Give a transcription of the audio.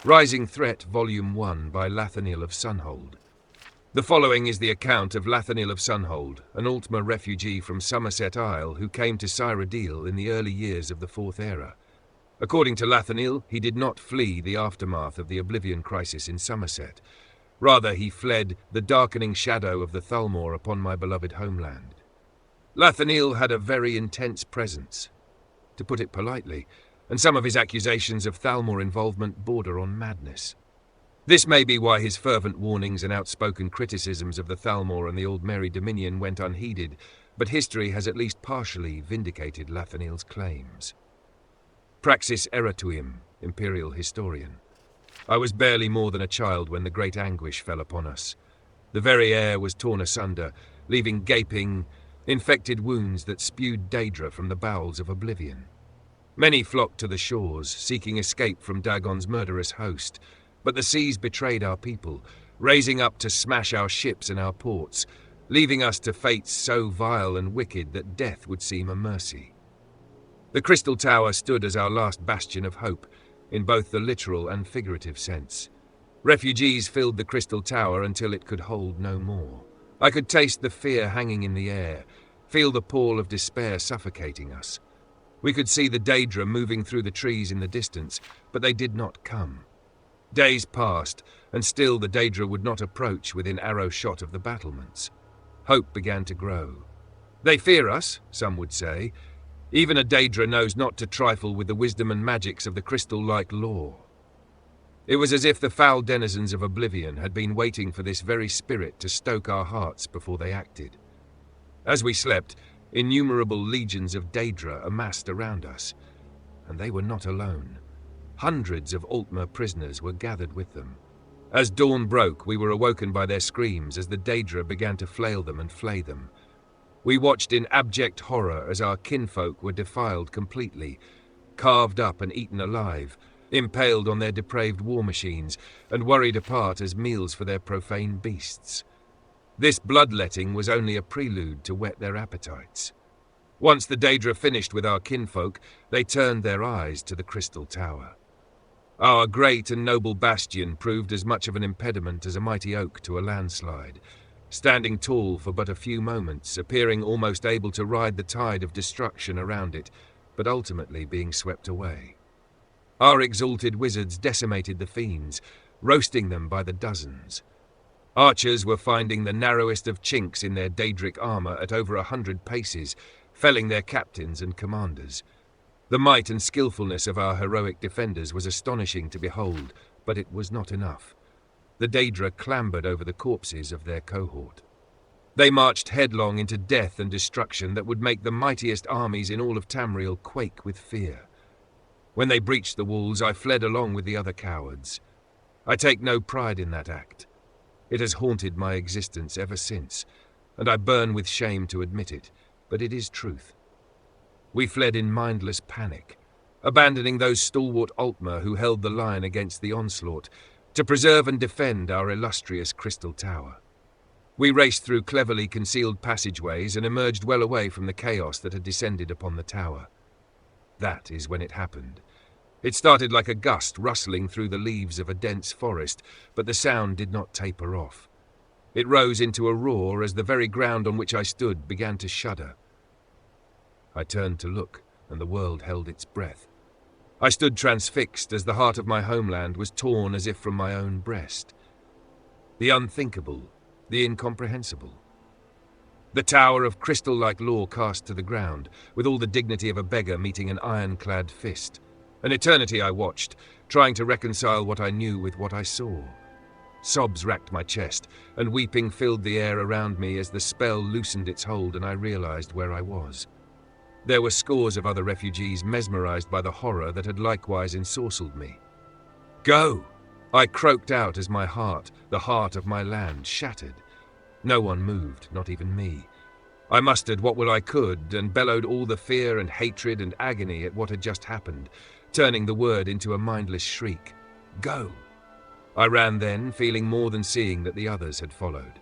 Rising Threat, Volume 1 by Lathenil of Sunhold. The following is the account of Lathenil of Sunhold, an Altmer refugee from Summerset Isle who came to Cyrodiil in the early years of the Fourth Era. According to Lathenil, he did not flee the aftermath of the Oblivion crisis in Summerset. Rather, he fled the darkening shadow of the Thalmor upon my beloved homeland. Lathenil had a very intense presence, to put it politely, and some of his accusations of Thalmor involvement border on madness. This may be why his fervent warnings and outspoken criticisms of the Thalmor and the Aldmeri Dominion went unheeded, but history has at least partially vindicated Lathenil's claims. Praxis Eratuim, Imperial Historian. I was barely more than a child when the great anguish fell upon us. The very air was torn asunder, leaving gaping, infected wounds that spewed Daedra from the bowels of oblivion. Many flocked to the shores, seeking escape from Dagon's murderous host, but the seas betrayed our people, raising up to smash our ships and our ports, leaving us to fates so vile and wicked that death would seem a mercy. The Crystal Tower stood as our last bastion of hope, in both the literal and figurative sense. Refugees filled the Crystal Tower until it could hold no more. I could taste the fear hanging in the air, feel the pall of despair suffocating us. We could see the Daedra moving through the trees in the distance, but they did not come. Days passed, and still the Daedra would not approach within arrow shot of the battlements. Hope began to grow. They fear us, some would say. Even a Daedra knows not to trifle with the wisdom and magics of the crystal-like law. It was as if the foul denizens of Oblivion had been waiting for this very spirit to stoke our hearts before they acted. As we slept, innumerable legions of Daedra amassed around us, and they were not alone. Hundreds of Altmer prisoners were gathered with them. As dawn broke, we were awoken by their screams as the Daedra began to flail them and flay them. We watched in abject horror as our kinfolk were defiled completely, carved up and eaten alive, impaled on their depraved war machines, and worried apart as meals for their profane beasts. This bloodletting was only a prelude to whet their appetites. Once the Daedra finished with our kinfolk, they turned their eyes to the Crystal Tower. Our great and noble bastion proved as much of an impediment as a mighty oak to a landslide, standing tall for but a few moments, appearing almost able to ride the tide of destruction around it, but ultimately being swept away. Our exalted wizards decimated the fiends, roasting them by the dozens. Archers were finding the narrowest of chinks in their Daedric armor at over 100 paces, felling their captains and commanders. The might and skillfulness of our heroic defenders was astonishing to behold, but it was not enough. The Daedra clambered over the corpses of their cohort. They marched headlong into death and destruction that would make the mightiest armies in all of Tamriel quake with fear. When they breached the walls, I fled along with the other cowards. I take no pride in that act. It has haunted my existence ever since, and I burn with shame to admit it, but it is truth. We fled in mindless panic, abandoning those stalwart Altmer who held the line against the onslaught, to preserve and defend our illustrious Crystal Tower. We raced through cleverly concealed passageways and emerged well away from the chaos that had descended upon the tower. That is when it happened. It started like a gust rustling through the leaves of a dense forest, but the sound did not taper off. It rose into a roar as the very ground on which I stood began to shudder. I turned to look, and the world held its breath. I stood transfixed as the heart of my homeland was torn as if from my own breast. The unthinkable, the incomprehensible. The tower of crystal-like law cast to the ground, with all the dignity of a beggar meeting an ironclad fist. An eternity I watched, trying to reconcile what I knew with what I saw. Sobs racked my chest, and weeping filled the air around me as the spell loosened its hold and I realized where I was. There were scores of other refugees mesmerized by the horror that had likewise ensorcelled me. "Go!" I croaked out as my heart, the heart of my land, shattered. No one moved, not even me. I mustered what will I could and bellowed all the fear and hatred and agony at what had just happened, turning the word into a mindless shriek. Go! I ran then, feeling more than seeing that the others had followed.